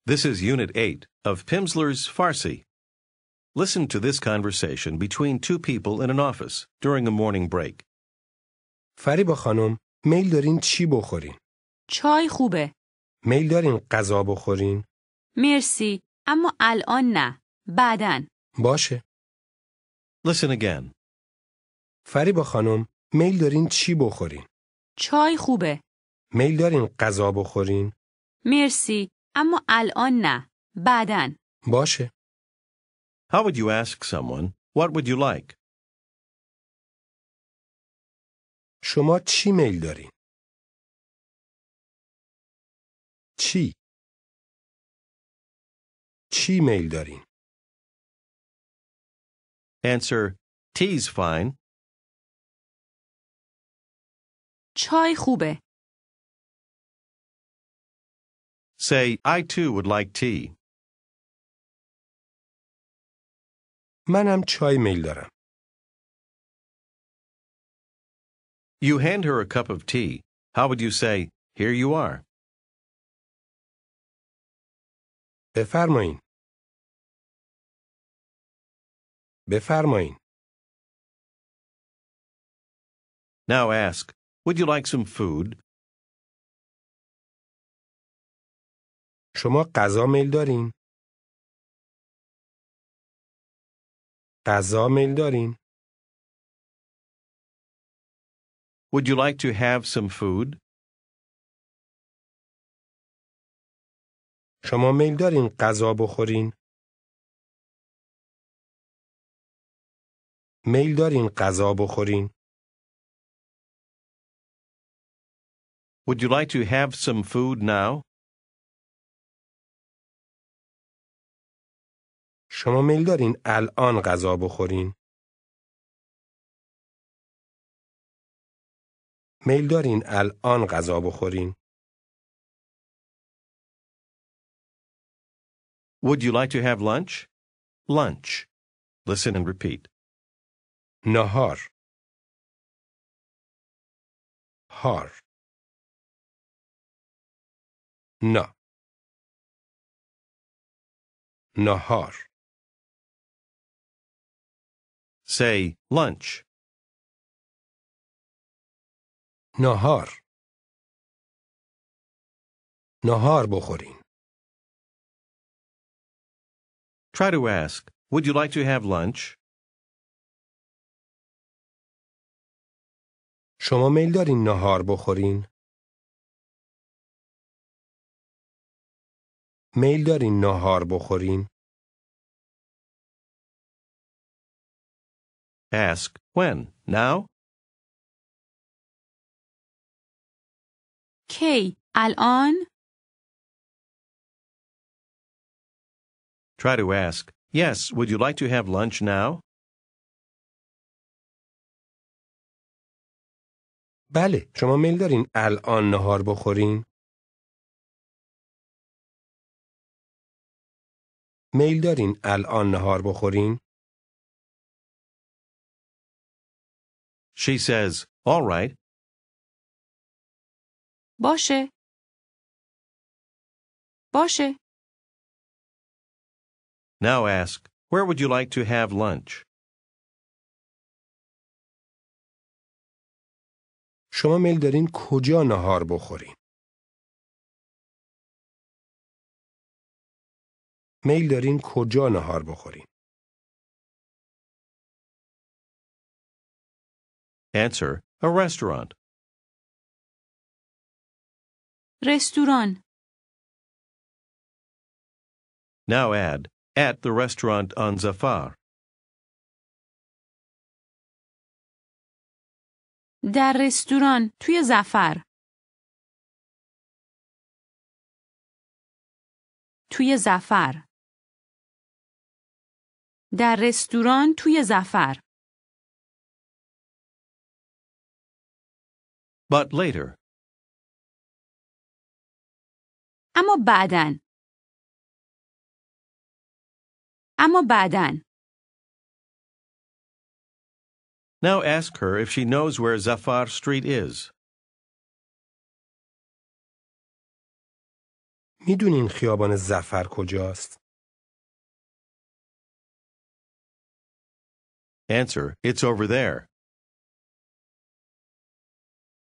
This is Unit 8 of Pimsleur's Farsi. Listen to this conversation between two people in an office during a morning break. فریبا خانم میل دارین چی بخورین؟ چای خوبه. میل دارین غذا بخورین؟ مرسی، اما الان نه. بعدن. باشه. Listen again. فریبا خانم میل دارین چی بخورین؟ چای خوبه. میل دارین غذا بخورین؟ مرسی، اما الان نه. بعدن. باشه. How would you ask someone, what would you like? شما چی میل دارین؟ چی؟ چی میل دارین؟ Answer, tea's fine. چای خوبه. Say, I too would like tea. منم چای میل دارم. You hand her a cup of tea. How would you say, here you are? بفرمایین. بفرمایین. Now ask, would you like some food? شما غذا میل دارین؟ غذا میل دارین؟ Would you like to have some food? شما میل دارین غذا بخورین؟ میل دارین غذا بخورین؟ Would you like to have some food now? شما میل دارین الان غذا بخورین؟ میل دارین الان غذا بخورین؟ Would you like to have lunch? Lunch. Listen and repeat. نهار. هار. نه. نهار. Say, lunch. نهار. نهار بخورین. Try to ask, would you like to have lunch? شما میل دارین نهار بخورین؟ میل دارین نهار بخورین؟ Ask, when? Now? کی؟ الان؟ Try to ask, yes, would you like to have lunch now? بله، شما میل دارین الان نهار بخورین؟ میل دارین الان نهار بخورین؟ She says, all right. باشه. باشه. Now ask, where would you like to have lunch? شما میل دارین کجا نهار بخورین؟ میل دارین کجا نهار بخورین؟ Answer, a restaurant. رستوران. Now add, at the restaurant on Zafar. در رستوران توی ظفر. توی ظفر. در رستوران توی ظفر. But later. اما بعدن. اما بعدن. Now ask her if she knows where Zafar Street is. میدونین خیابان ظفر کجاست؟ Answer, it's over there.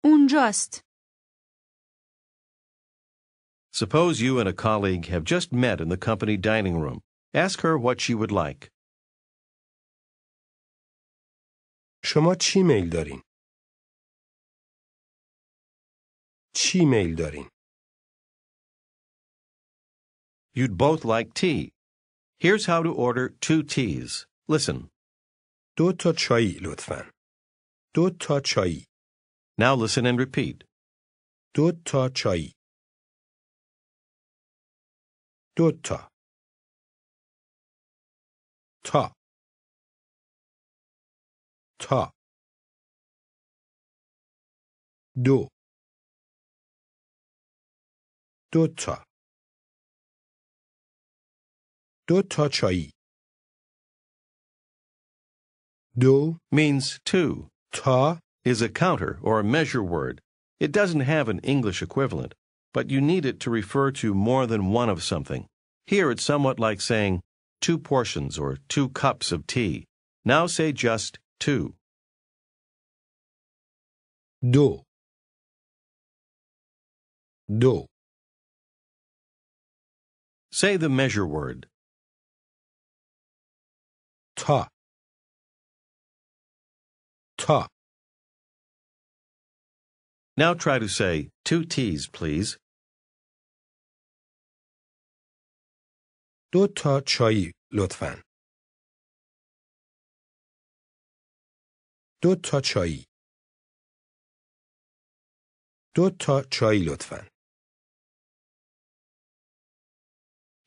اونجاست. Suppose you and a colleague have just met in the company dining room. Ask her what she would like. شما چی میل دارین؟ چی میل دارین؟ You'd both like tea. Here's how to order 2 teas. Listen. 2 تا چایی لطفاً. 2 تا چایی. Now listen and repeat. 2 تا چایی. 2 تا. تا. تا. 2. 2 تا. 2 تا چایی. 2 Means 2. تا Is a counter or a measure word. It doesn't have an English equivalent, but you need it to refer to more than one of something. Here it's somewhat like saying 2 portions or 2 cups of tea. Now say just 2. 2. 2. Say the measure word. تا. تا. Now try to say 2 teas, please. 2 تا چایی لطفاً. 2 تا چایی. 2 تا چایی لطفاً.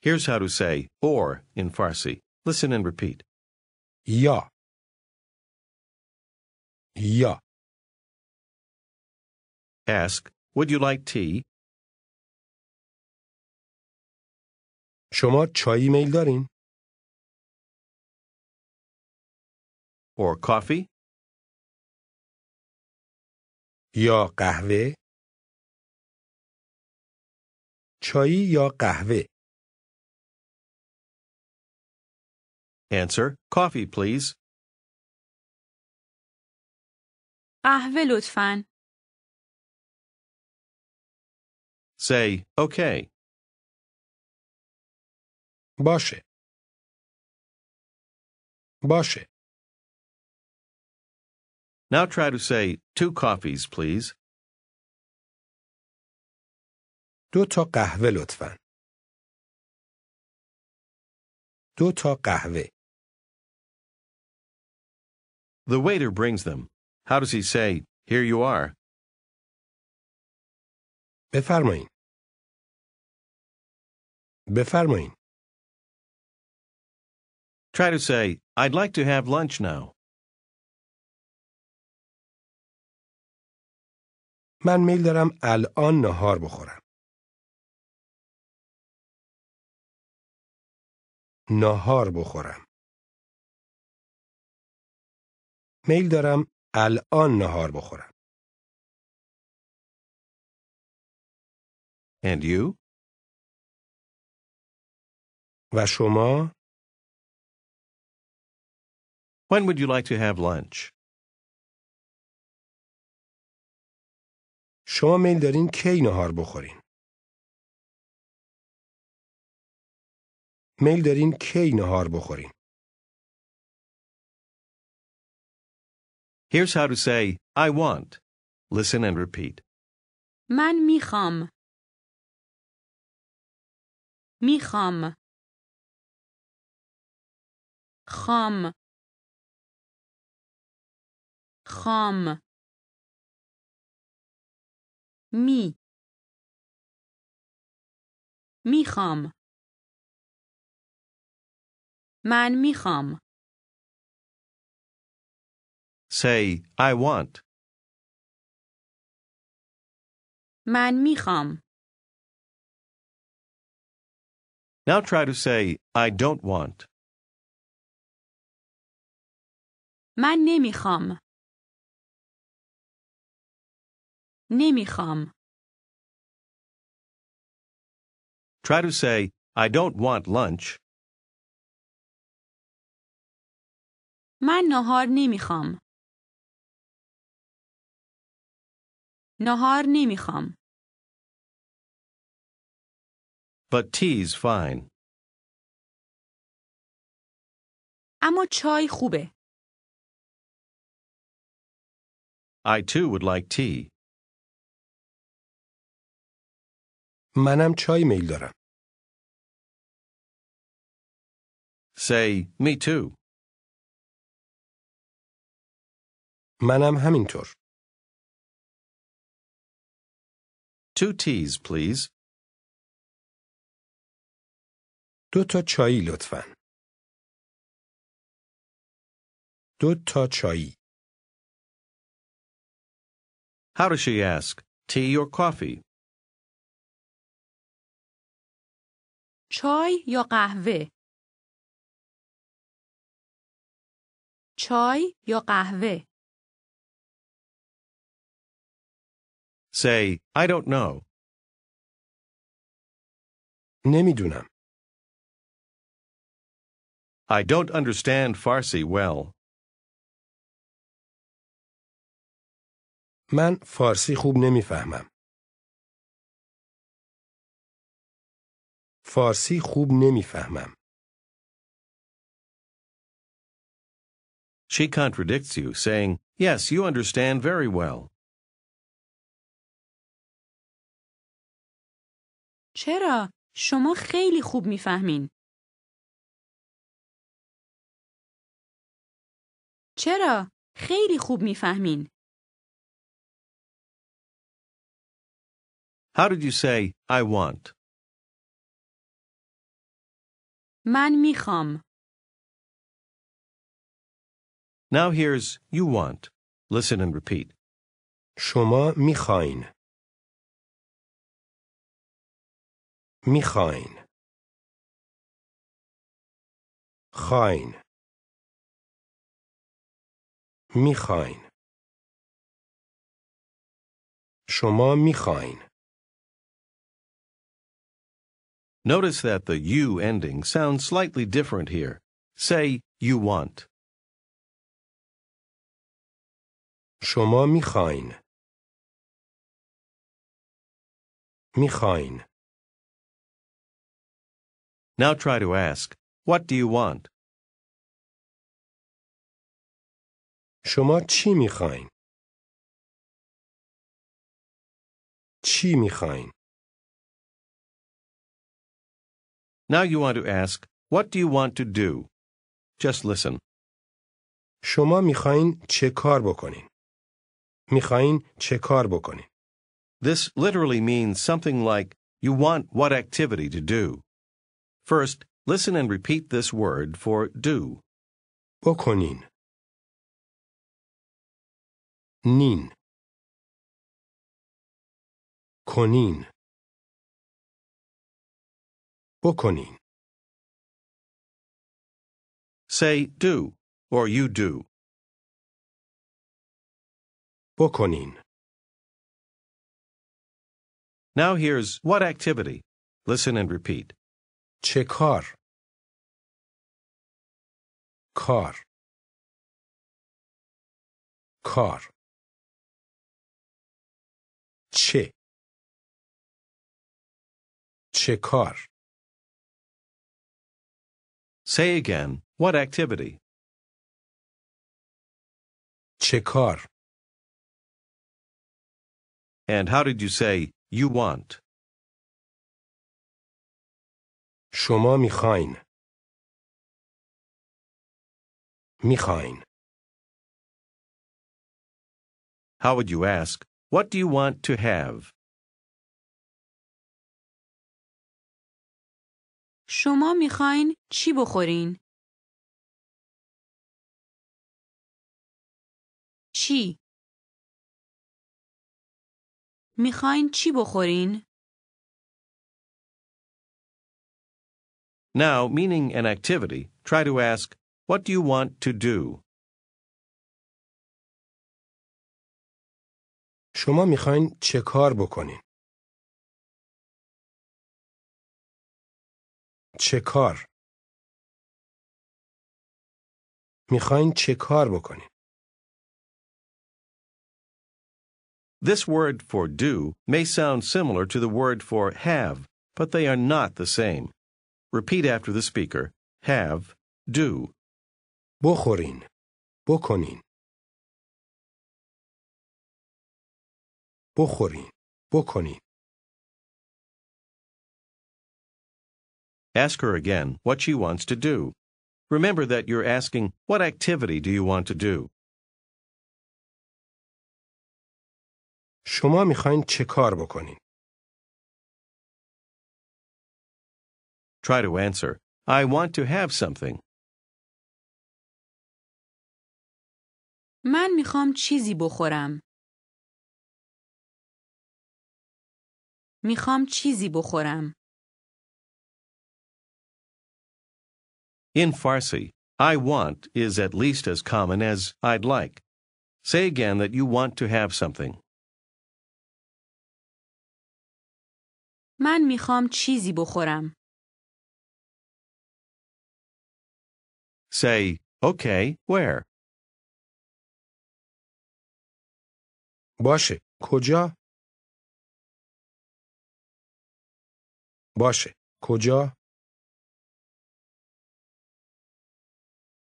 Here's how to say or in Farsi. Listen and repeat. یا. یا. Ask, would you like tea? شما چایی میل دارین؟ Or coffee? یا قهوه؟ چایی یا قهوه؟ Answer, coffee, please. قهوه لطفاً. Say, okay. باشه. باشه. Now try to say 2 coffees, please. 2 تا قهوه لطفاً. 2 تا قهوه. The waiter brings them. How does he say, here you are? بفرمایین. بفرمایین. Try to say, I'd like to have lunch now. من میل دارم الان نهار بخورم. نهار بخورم. میل دارم الان نهار بخورم. And you? و شما؟ When would you like to have lunch? شما میل دارین کی نهار بخورین؟ میل دارین کی نهار بخورین؟ Here's how to say, I want. Listen and repeat. من میخوام. میخوام. خام. خام. میخوام. من میخوام. Say, I want. من میخوام. Now try to say, I don't want. من نمیخوام. نمیخوام. Try to say, I don't want lunch. من ناهار نمیخوام. ناهار نمیخوام. But tea's fine. اما چای خوبه. I too would like tea. منم چای میل دارم. Say, me too. منم همینطور. 2 teas, please. 2 تا چایی لطفاً. 2 تا چایی. How does she ask? Tea or coffee? چای یا قهوه؟ چای یا قهوه؟ Say, I don't know. نمیدونم. I don't understand Farsi well. من فارسی خوب نمیفهمم. فارسی خوب نمیفهمم. She contradicts you, saying, Yes, you understand very well. چرا؟ شما خیلی خوب میفهمین. چرا؟ خیلی خوب میفهمین. How did you say, I want? من میخوام. Now here's you want. Listen and repeat. شما میخواین. میخواین. خواین. میخواین. شما میخواین. Notice that the you ending sounds slightly different here. Say, you want. شما میخواین. میخواین. Now try to ask, what do you want? شما چی میخواین؟ چی میخواین؟ Now you want to ask, what do you want to do? Just listen. شما میخواین چه کار بکنین؟ میخواین چه کار بکنین؟ This literally means something like, you want what activity to do. First, listen and repeat this word for do. بکنین. نین. کنین. بکنین. Say do, or you do. بکنین. Now here's what activity. Listen and repeat. چه کار؟ کار. کار. چه؟ چه کار؟ Say again, what activity? چه کار؟ And how did you say, you want? شما میخواین. میخواین. How would you ask, what do you want to have? شما میخواین چی بخورین؟ چی؟ میخواین چی بخورین؟ Now, meaning an activity, try to ask, what do you want to do? شما میخواین چه کار بکنین؟ چه کار؟ میخواین چه کار بکنین؟ This word for do may sound similar to the word for have, but they are not the same. Repeat after the speaker. Have, do. بخورین. بکنین. بخورین. بکنین. Ask her again what she wants to do. Remember that you're asking, what activity do you want to do? شما میخواین چه کار بکنین؟ Try to answer, I want to have something. من میخوام چیزی بخورم. میخوام چیزی بخورم. In Farsi, I want is at least as common as I'd like. Say again that you want to have something. من میخوام چیزی بخورم. Say, okay, where? باشه. کجا؟ باشه. کجا؟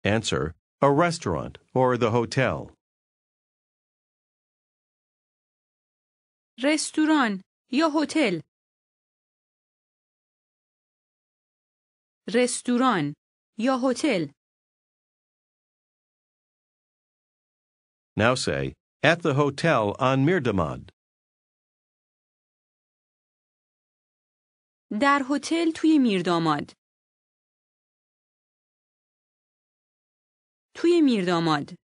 Answer, a restaurant or the hotel. رستوران یا هتل. رستوران یا هتل. Now say, at the hotel on Mirdamad. در هتل توی میرداماد. توی میرداماد.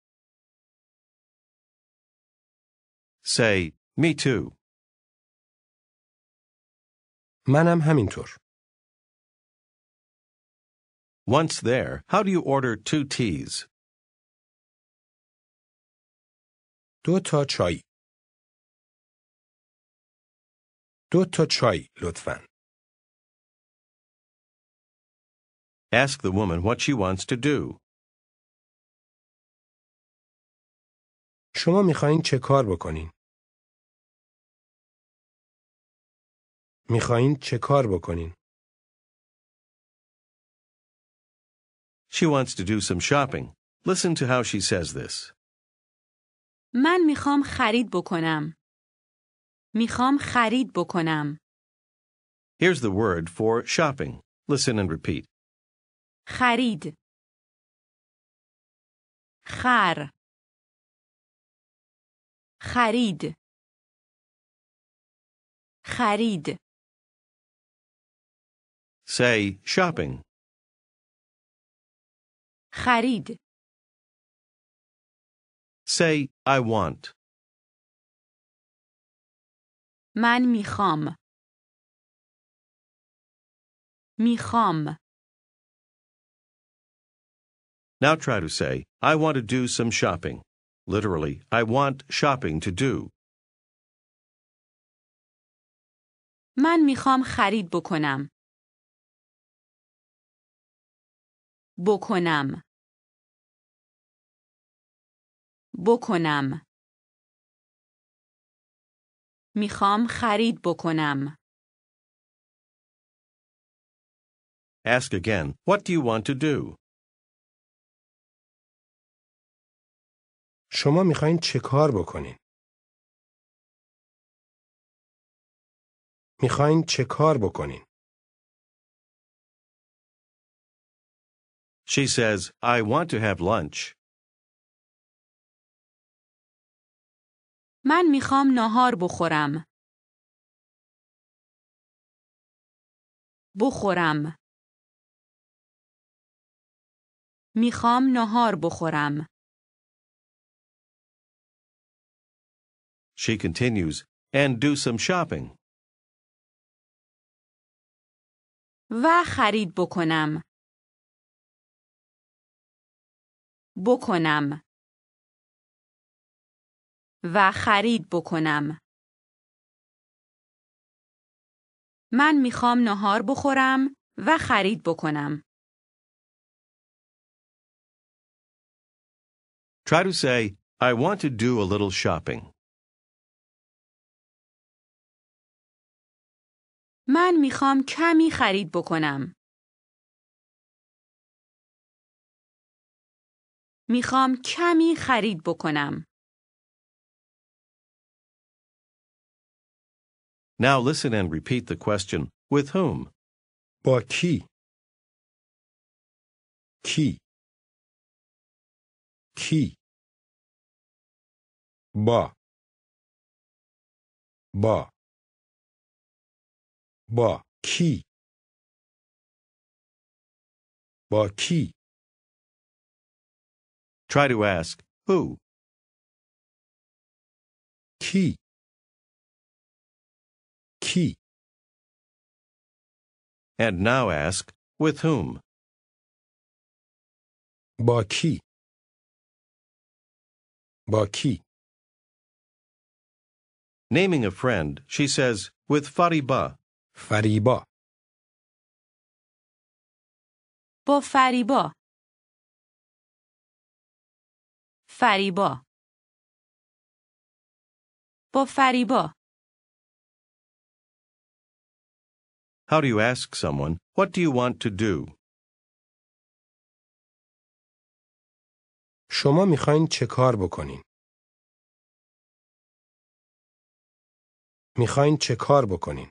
Say, me too. منم همینطور. Once there, how do you order 2 teas? 2 تا چای. 2 تا چای لطفاً. Ask the woman what she wants to do. شما میخواین چه کار بکنین؟ میخواین چه کار بکنین؟ She wants to do some shopping. Listen to how she says this. من میخوام خرید بکنم. میخوام خرید بکنم. Here's the word for shopping. Listen and repeat. خرید. خر. خرید. خرید. Say shopping. خرید. Say I want. من میخوام. میخوام. Now try to say, I want to do some shopping. Literally, I want shopping to do. من میخوام خرید بکنم. بکنم. بکنم. میخوام خرید بکنم. Ask again, what do you want to do? شما میخواین چه کار بکنین؟ میخواین چه کار بکنین؟ She says, I want to have lunch. من میخوام ناهار بخورم. بخورم. میخوام ناهار بخورم. She continues, and do some shopping. و خرید بکنم. بکنم. و خرید بکنم. من میخوام ناهار بخورم و خرید بکنم. Try to say, I want to do a little shopping. من میخوام کمی خرید بکنم. میخوام کمی خرید بکنم. Now listen and repeat the question, with whom? با کی؟ کی؟ کی؟ با با کی؟ با کی؟ Try to ask, who? کی؟ کی؟ And now ask, with whom? با کی؟ با کی؟ Naming a friend, she says, with Fariba. فریبا. با فریبا. فریبا. با فریبا. How do you ask someone, what do you want to do? شما میخواین چه کار بکنین؟ میخواین چه کار بکنین؟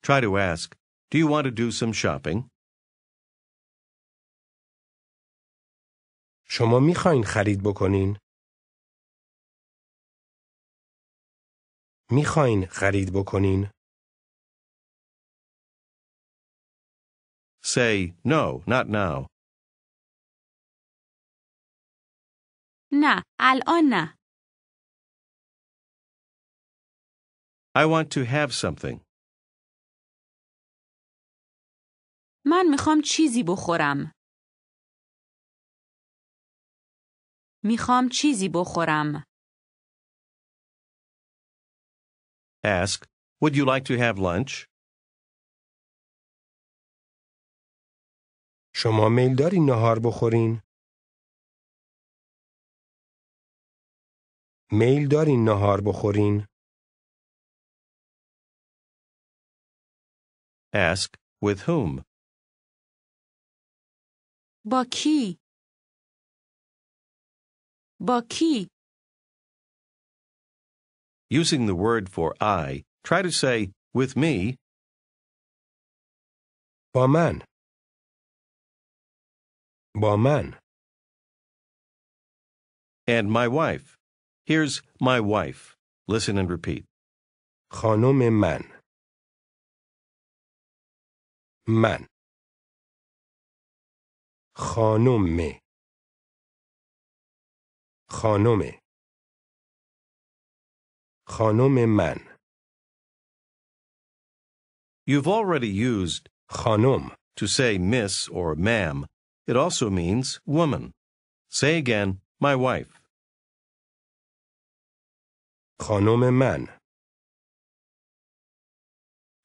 Try to ask, do you want to do some shopping? شما میخواین خرید بکنین؟ میخواین خرید بکنین؟ Say, no, not now. نه، الان نه. I want to have something. من میخوام چیزی بخورم. میخوام چیزی بخورم. Ask, would you like to have lunch? شما میل دارین نهار بخورین؟ میل دارین نهار بخورین؟ Ask, with whom? با کی؟ با کی؟ Using the word for I, try to say, with me, با من. با من. and my wife. Here's my wife. Listen and repeat. خانم من. من. خانم. خانم. خانم من. You've already used خانم. to say miss or ma'am. It also means woman. Say again, my wife. خانم من.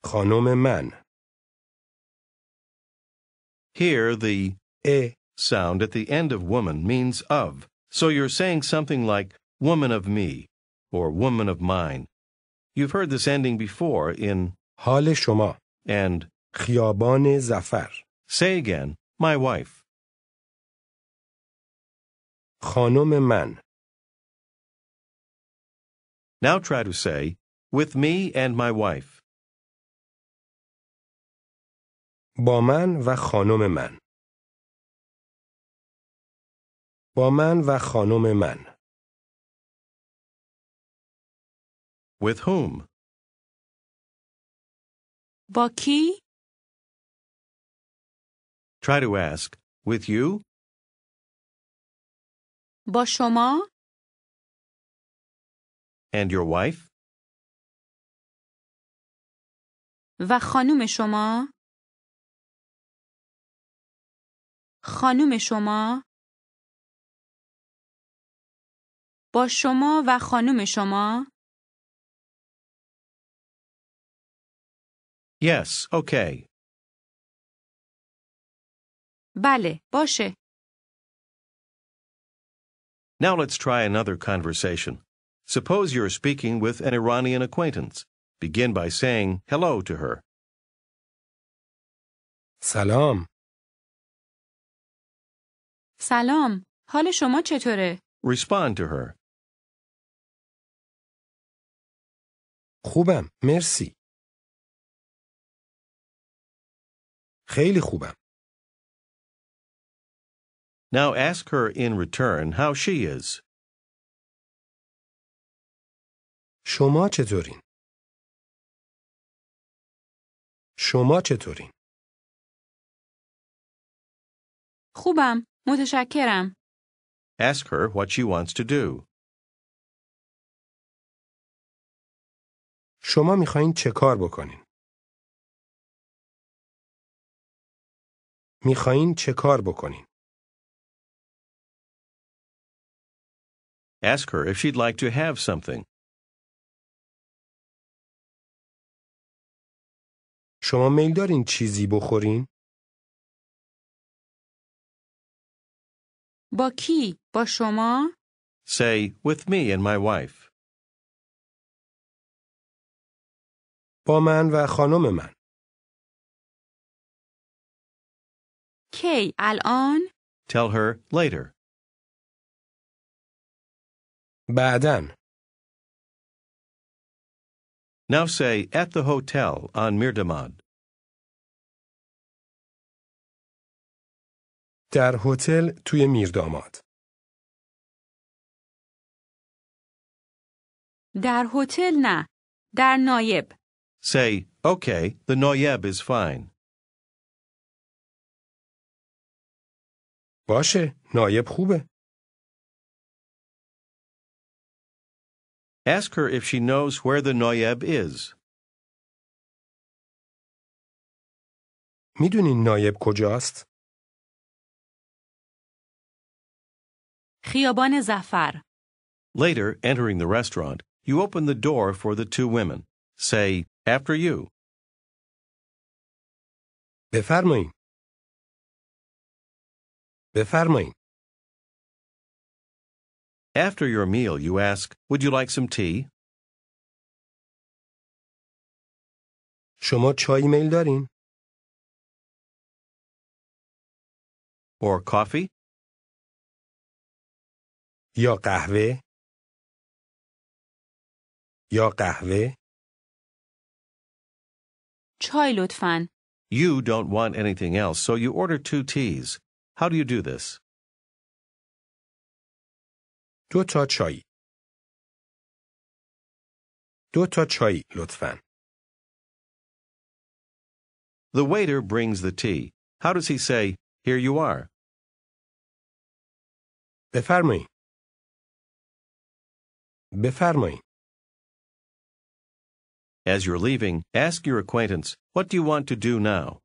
خانم من. Here, the ا. sound at the end of woman means of. So you're saying something like woman of me or woman of mine. You've heard this ending before in حال شما. and. خیابان ظفر. Say again, my wife. خانم من. Now try to say, with me and my wife. با من و خانم من. با من و خانم من. With whom? با کی؟ Try to ask, with you? با شما؟ And your wife? و خانوم شما؟ خانوم شما؟ با شما و خانوم شما؟ Yes, okay. بله، باشه. Now let's try another conversation. Suppose you're speaking with an Iranian acquaintance. Begin by saying hello to her. سلام. سلام. حال شما چطوره؟ Respond to her. خوبم. مرسی. خیلی خوبم. Now ask her in return how she is. شما چطورین؟ شما چطورین؟ خوبم. متشکرم. Ask her what she wants to do. شما میخواین چه کار بکنین؟ میخواین چه کار بکنین؟ Ask her if she'd like to have something. شما میل دارین چیزی بخورین؟ با کی؟ با شما؟ Say, with me and my wife. با من و خانم من. کی؟ الان؟ Tell her later. بعدن. Now say, at the hotel on Mirdamad. در هتل توی میرداماد. در هتل نه. در نایب. Say, okay, the Noyeb is fine. باشه. نایب خوبه. Ask her if she knows where the Noyeb is. میدونین نایب کجاست؟ خیابان زعفر. Later, entering the restaurant, you open the door for the two women. Say, after you. بفرمایین. بفرمایین. After your meal, you ask, would you like some tea? شما چای میل دارین؟ Or coffee? یا قهوه؟ یا قهوه؟ چای لطفاً. You don't want anything else, so you order 2 teas. How do you do this? 2 تا چای. 2 تا چای لطفاً. The waiter brings the tea. How does he say, here you are? بفرمایین. بفرمایین. As you're leaving, ask your acquaintance, what do you want to do now?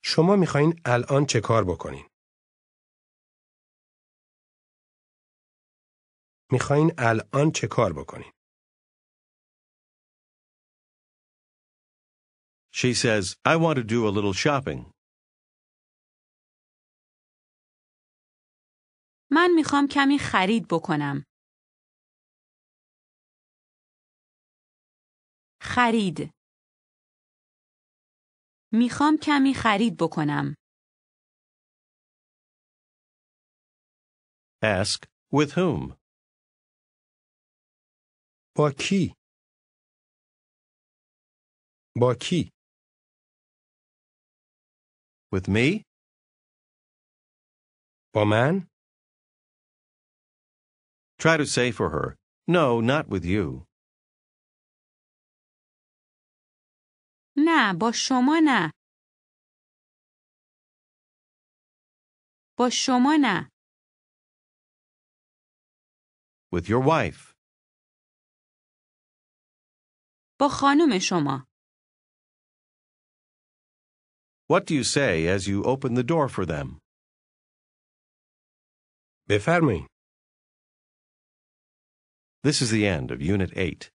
شما میخواین الان چه کار بکنین؟ میخواین الان چه کار بکنین؟ She says, I want to do a little shopping. من میخوام کمی خرید بکنم. خرید. میخوام کمی خرید بکنم. Ask, with whom? با کی؟ با کی؟ With me? با من؟ Try to say for her, no, not with you. نه، با شما نه. با شما نه. With your wife. با خانم شما. What do you say as you open the door for them? بفرمایین. This is the end of Unit 8.